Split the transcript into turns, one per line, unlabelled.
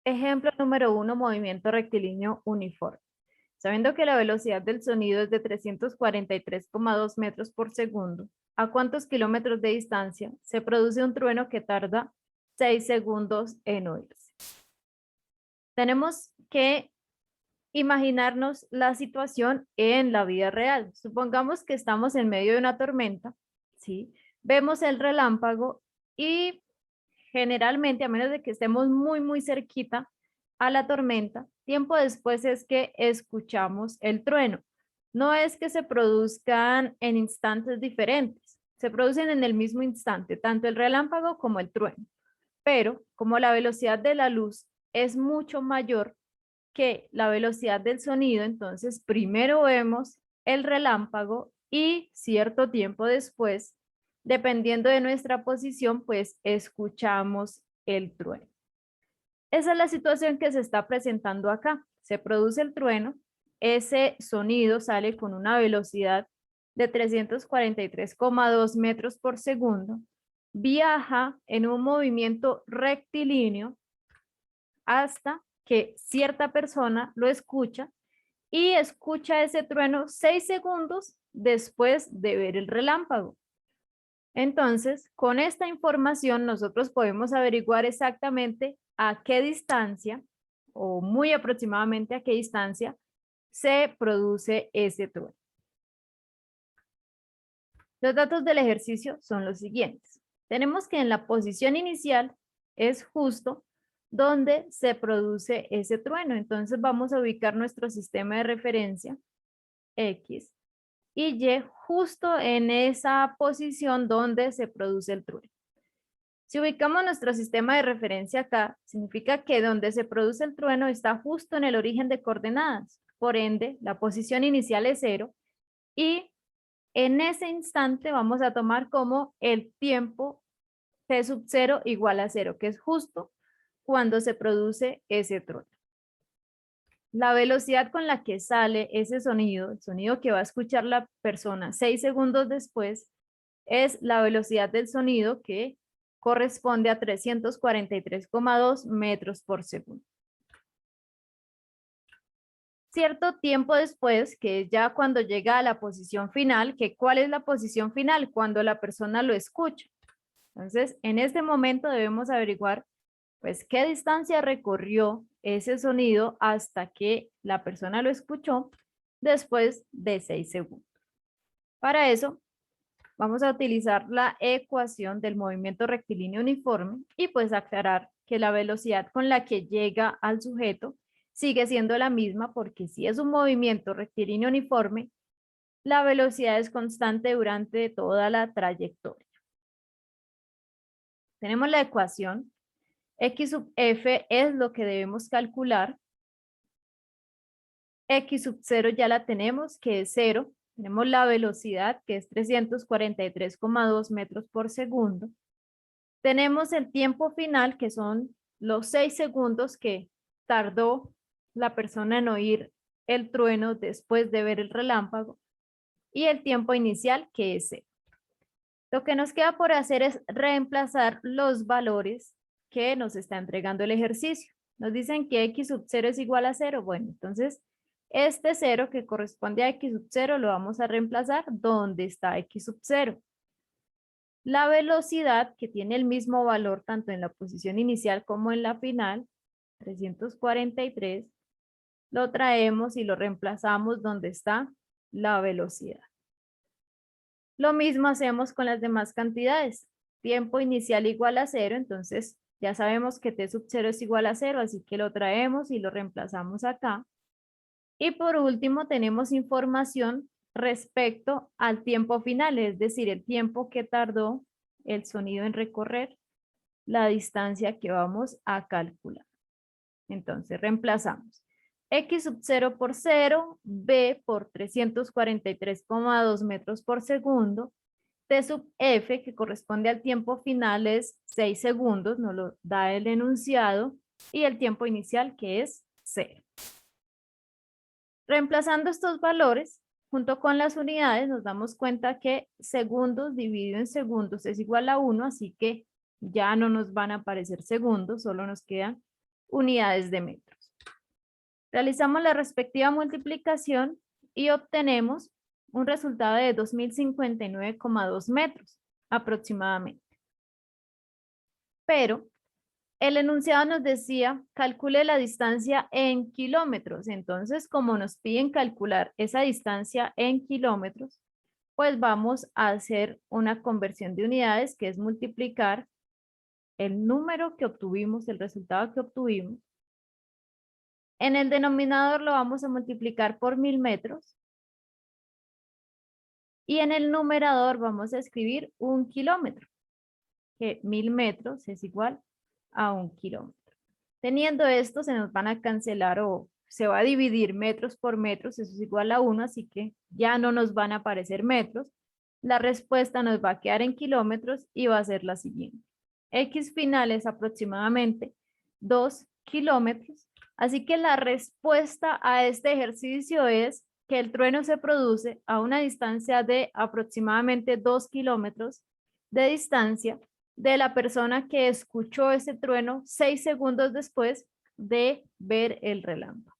Ejemplo número 1, movimiento rectilíneo uniforme. Sabiendo que la velocidad del sonido es de 343,2 metros por segundo, ¿a cuántos kilómetros de distancia se produce un trueno que tarda 6 segundos en oírse? Tenemos que imaginarnos la situación en la vida real. Supongamos que estamos en medio de una tormenta, ¿sí? Vemos el relámpago y generalmente, a menos de que estemos muy cerquita a la tormenta, tiempo después es que escuchamos el trueno. No es que se produzcan en instantes diferentes, se producen en el mismo instante, tanto el relámpago como el trueno. Pero como la velocidad de la luz es mucho mayor que la velocidad del sonido, entonces primero vemos el relámpago y cierto tiempo después, dependiendo de nuestra posición, pues escuchamos el trueno. Esa es la situación que se está presentando acá. Se produce el trueno, ese sonido sale con una velocidad de 343,2 metros por segundo, viaja en un movimiento rectilíneo hasta que cierta persona lo escucha y escucha ese trueno 6 segundos después de ver el relámpago. Entonces, con esta información nosotros podemos averiguar exactamente a qué distancia o muy aproximadamente a qué distancia se produce ese trueno. Los datos del ejercicio son los siguientes. Tenemos que en la posición inicial es justo donde se produce ese trueno. Entonces vamos a ubicar nuestro sistema de referencia X y Y justo en esa posición donde se produce el trueno. Si ubicamos nuestro sistema de referencia acá, significa que donde se produce el trueno está justo en el origen de coordenadas. Por ende, la posición inicial es 0 y en ese instante vamos a tomar como el tiempo t sub 0 igual a 0, que es justo cuando se produce ese trueno. La velocidad con la que sale ese sonido, el sonido que va a escuchar la persona 6 segundos después, es la velocidad del sonido que corresponde a 343,2 metros por segundo. Cierto tiempo después, que es ya cuando llega a la posición final, que ¿cuál es la posición final? Cuando la persona lo escucha. Entonces, en este momento debemos averiguar pues qué distancia recorrió ese sonido hasta que la persona lo escuchó después de 6 segundos. Para eso, vamos a utilizar la ecuación del movimiento rectilíneo uniforme y pues aclarar que la velocidad con la que llega al sujeto sigue siendo la misma porque si es un movimiento rectilíneo uniforme, la velocidad es constante durante toda la trayectoria. Tenemos la ecuación. X sub f es lo que debemos calcular. X sub 0 ya la tenemos, que es 0. Tenemos la velocidad, que es 343,2 metros por segundo. Tenemos el tiempo final, que son los 6 segundos que tardó la persona en oír el trueno después de ver el relámpago. Y el tiempo inicial, que es 0. Lo que nos queda por hacer es reemplazar los valores que nos está entregando el ejercicio. Nos dicen que x sub 0 es igual a 0. Bueno, entonces este 0 que corresponde a x sub 0 lo vamos a reemplazar donde está x sub 0. La velocidad, que tiene el mismo valor tanto en la posición inicial como en la final, 343, lo traemos y lo reemplazamos donde está la velocidad. Lo mismo hacemos con las demás cantidades. Tiempo inicial igual a 0, entonces ya sabemos que t sub 0 es igual a 0, así que lo traemos y lo reemplazamos acá. Y por último tenemos información respecto al tiempo final, es decir, el tiempo que tardó el sonido en recorrer la distancia que vamos a calcular. Entonces reemplazamos x sub 0 por 0, b por 343,2 metros por segundo, t sub f, que corresponde al tiempo final, es 6 segundos, nos lo da el enunciado, y el tiempo inicial, que es 0. Reemplazando estos valores, junto con las unidades, nos damos cuenta que segundos dividido en segundos es igual a 1, así que ya no nos van a aparecer segundos, solo nos quedan unidades de metros. Realizamos la respectiva multiplicación y obtenemos un resultado de 2059,2 metros aproximadamente. Pero el enunciado nos decía, calcule la distancia en kilómetros. Entonces, como nos piden calcular esa distancia en kilómetros, pues vamos a hacer una conversión de unidades, que es multiplicar el número que obtuvimos, el resultado que obtuvimos. En el denominador lo vamos a multiplicar por 1000 metros. Y en el numerador vamos a escribir 1 kilómetro, que 1000 metros es igual a 1 kilómetro. Teniendo esto, se nos van a cancelar o se va a dividir metros por metros, eso es igual a 1, así que ya no nos van a aparecer metros. La respuesta nos va a quedar en kilómetros y va a ser la siguiente. X final es aproximadamente 2 kilómetros, así que la respuesta a este ejercicio es que el trueno se produce a una distancia de aproximadamente 2 kilómetros de distancia de la persona que escuchó ese trueno 6 segundos después de ver el relámpago.